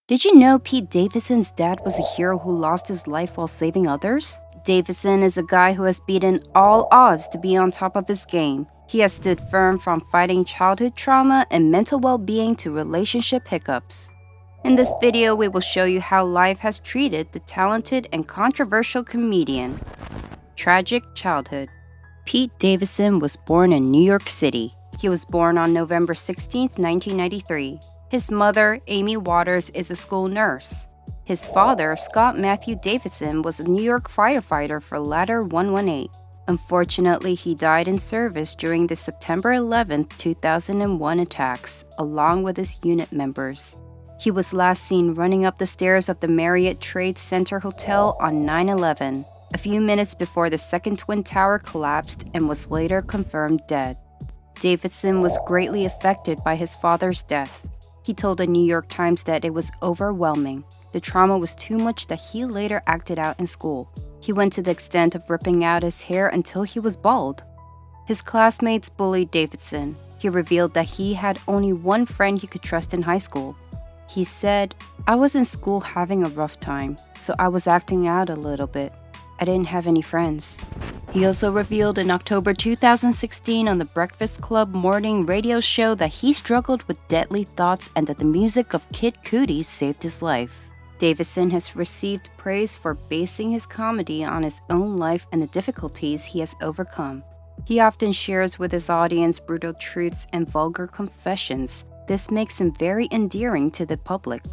Did you know Pete Davidson's dad was a hero who lost his life while saving others? Davidson is a guy who has beaten all odds to be on top of his game. He has stood firm from fighting childhood trauma and mental well-being to relationship hiccups. In this video, we will show you how life has treated the talented and controversial comedian. Tragic childhood. Pete Davidson was born in New York City. He was born on November 16, 1993. His mother, Amy Waters, is a school nurse. His father, Scott Matthew Davidson, was a New York firefighter for Ladder 118. Unfortunately, he died in service during the September 11, 2001 attacks, along with his unit members. He was last seen running up the stairs of the Marriott Trade Center Hotel on 9/11, a few minutes before the second Twin Tower collapsed, and was later confirmed dead. Davidson was greatly affected by his father's death. He told the New York Times that it was overwhelming. The trauma was too much that he later acted out in school. He went to the extent of ripping out his hair until he was bald. His classmates bullied Davidson. He revealed that he had only one friend he could trust in high school. He said, "I was in school having a rough time, so I was acting out a little bit. I didn't have any friends." He also revealed in October 2016 on the Breakfast Club morning radio show that he struggled with deadly thoughts and that the music of Kid Cudi saved his life. Davidson has received praise for basing his comedy on his own life and the difficulties he has overcome. He often shares with his audience brutal truths and vulgar confessions. This makes him very endearing to the public.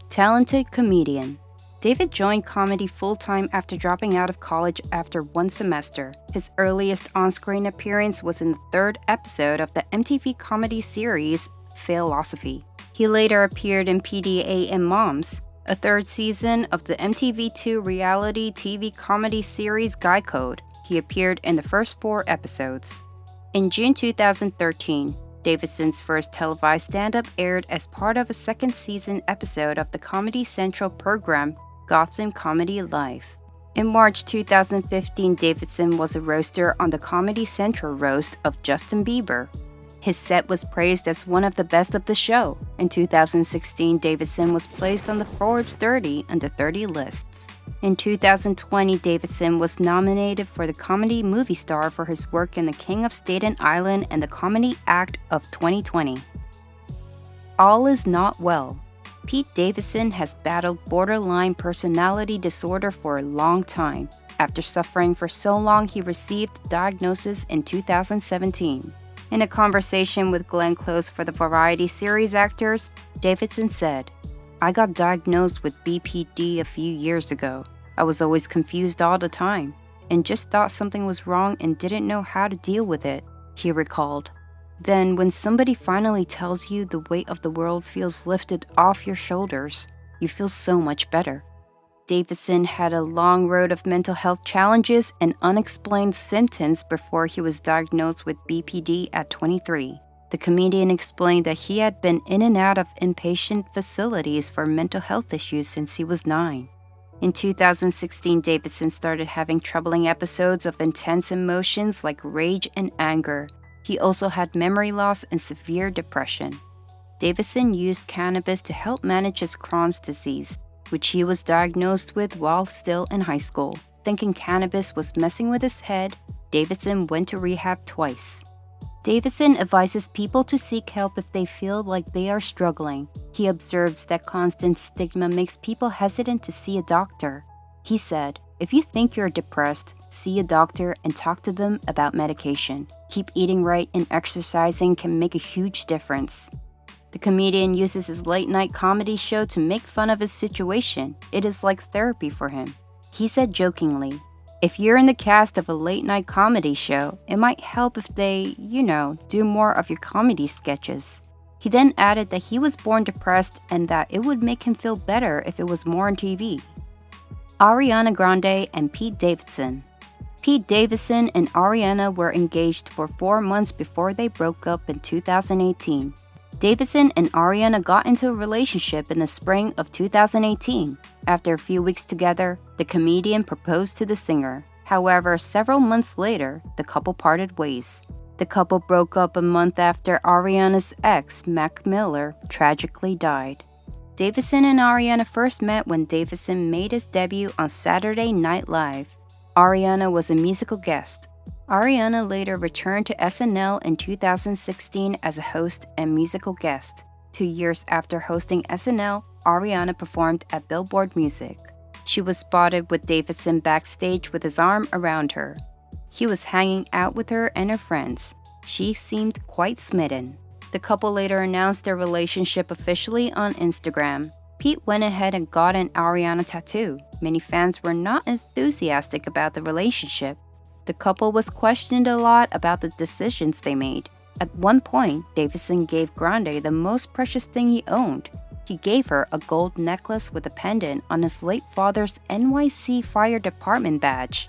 Talented comedian. David joined comedy full-time after dropping out of college after one semester. His earliest on-screen appearance was in the third episode of the MTV comedy series Failosophy. He later appeared in PDA and Moms, a third season of the MTV2 reality TV comedy series Guy Code. He appeared in the first 4 episodes. In June 2013, Davidson's first televised stand-up aired as part of a second season episode of the Comedy Central program Gotham Comedy Live. In March 2015, Davidson was a roaster on the Comedy Central roast of Justin Bieber. His set was praised as one of the best of the show. In 2016, Davidson was placed on the Forbes 30 under 30 lists. In 2020, Davidson was nominated for the Comedy Movie Star for his work in The King of Staten Island and the Comedy Act of 2020. All is not well. Pete Davidson has battled borderline personality disorder for a long time. After suffering for so long, he received the diagnosis in 2017. In a conversation with Glenn Close for the variety series Actors, Davidson said, "I got diagnosed with BPD a few years ago. I was always confused all the time and just thought something was wrong and didn't know how to deal with it," he recalled. Then, when somebody finally tells you the weight of the world feels lifted off your shoulders, you feel so much better. Davidson had a long road of mental health challenges and unexplained symptoms before he was diagnosed with BPD at 23. The comedian explained that he had been in and out of inpatient facilities for mental health issues since he was 9. In 2016, Davidson started having troubling episodes of intense emotions like rage and anger. He also had memory loss and severe depression. Davidson used cannabis to help manage his Crohn's disease, which he was diagnosed with while still in high school. Thinking cannabis was messing with his head, Davidson went to rehab twice. Davidson advises people to seek help if they feel like they are struggling. He observes that constant stigma makes people hesitant to see a doctor. He said, "If you think you're depressed, see a doctor and talk to them about medication. Keep eating right and exercising can make a huge difference." The comedian uses his late-night comedy show to make fun of his situation. It is like therapy for him. He said jokingly, "If you're in the cast of a late-night comedy show, it might help if they, do more of your comedy sketches." He then added that he was born depressed and that it would make him feel better if it was more on TV. Ariana Grande and Pete Davidson. Pete Davidson and Ariana were engaged for 4 months before they broke up in 2018. Davidson and Ariana got into a relationship in the spring of 2018. After a few weeks together, the comedian proposed to the singer. However, several months later, the couple parted ways. The couple broke up a month after Ariana's ex, Mac Miller, tragically died. Davidson and Ariana first met when Davidson made his debut on Saturday Night Live. Ariana was a musical guest. Ariana later returned to SNL in 2016 as a host and musical guest. 2 years after hosting SNL, Ariana performed at Billboard Music. She was spotted with Davidson backstage with his arm around her. He was hanging out with her and her friends. She seemed quite smitten. The couple later announced their relationship officially on Instagram. Pete went ahead and got an Ariana tattoo. Many fans were not enthusiastic about the relationship. The couple was questioned a lot about the decisions they made. At one point, Davidson gave Grande the most precious thing he owned. He gave her a gold necklace with a pendant on his late father's NYC Fire Department badge.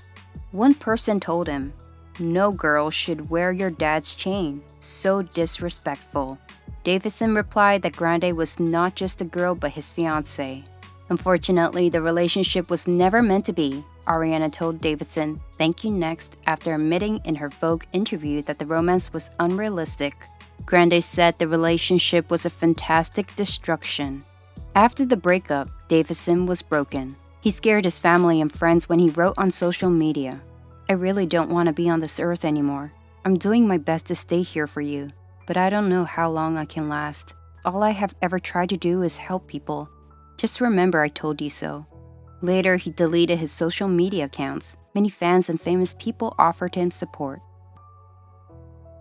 One person told him, "No girl should wear your dad's chain. So disrespectful." Davidson replied that Grande was not just a girl but his fiancée. Unfortunately, the relationship was never meant to be. Ariana told Davidson, "Thank you next," after admitting in her Vogue interview that the romance was unrealistic. Grande said the relationship was a fantastic destruction. After the breakup, Davidson was broken. He scared his family and friends when he wrote on social media, "I really don't want to be on this earth anymore. I'm doing my best to stay here for you, but I don't know how long I can last. All I have ever tried to do is help people. Just remember I told you so." Later, he deleted his social media accounts. Many fans and famous people offered him support.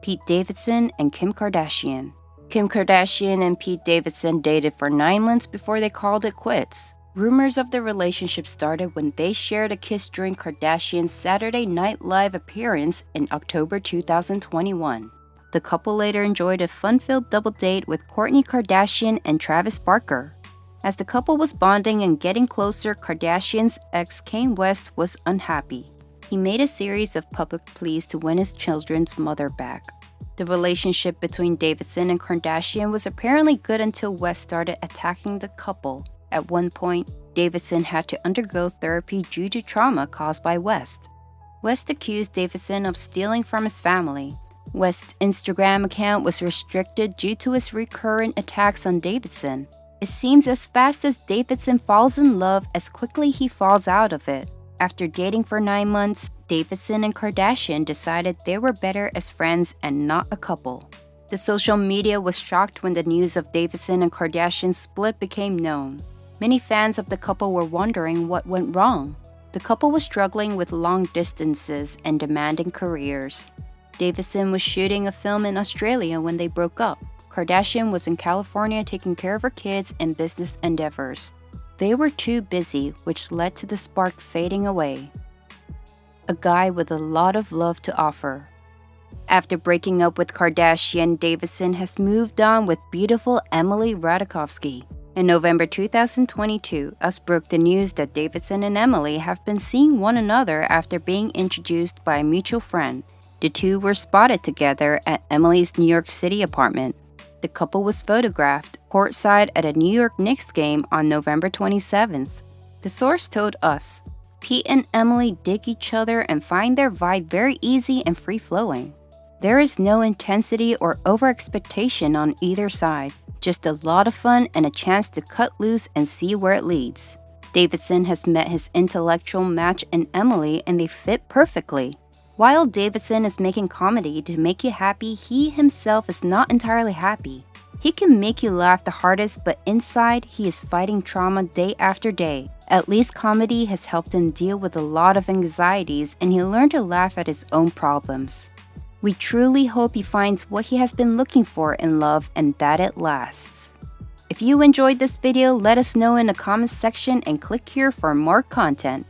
Pete Davidson and Kim Kardashian. Kim Kardashian and Pete Davidson dated for 9 months before they called it quits. Rumors of their relationship started when they shared a kiss during Kardashian's Saturday Night Live appearance in October 2021. The couple later enjoyed a fun-filled double date with Kourtney Kardashian and Travis Barker. As the couple was bonding and getting closer, Kardashian's ex Kanye West was unhappy. He made a series of public pleas to win his children's mother back. The relationship between Davidson and Kardashian was apparently good until West started attacking the couple. At one point, Davidson had to undergo therapy due to trauma caused by West. West accused Davidson of stealing from his family. West's Instagram account was restricted due to his recurrent attacks on Davidson. It seems as fast as Davidson falls in love, as quickly he falls out of it. After dating for 9 months, Davidson and Kardashian decided they were better as friends and not a couple. The social media was shocked when the news of Davidson and Kardashian's split became known. Many fans of the couple were wondering what went wrong. The couple was struggling with long distances and demanding careers. Davidson was shooting a film in Australia when they broke up. Kardashian was in California taking care of her kids and business endeavors. They were too busy, which led to the spark fading away. A guy with a lot of love to offer. After breaking up with Kardashian, Davidson has moved on with beautiful Emily Ratajkowski. In November 2022, Us broke the news that Davidson and Emily have been seeing one another after being introduced by a mutual friend. The two were spotted together at Emily's New York City apartment. The couple was photographed courtside at a New York Knicks game on November 27th. The source told Us, "Pete and Emily dig each other and find their vibe very easy and free-flowing. There is no intensity or over-expectation on either side, just a lot of fun and a chance to cut loose and see where it leads." Davidson has met his intellectual match in Emily and they fit perfectly. While Davidson is making comedy to make you happy, he himself is not entirely happy. He can make you laugh the hardest, but inside, he is fighting trauma day after day. At least comedy has helped him deal with a lot of anxieties and he learned to laugh at his own problems. We truly hope he finds what he has been looking for in love and that it lasts. If you enjoyed this video, let us know in the comments section and click here for more content.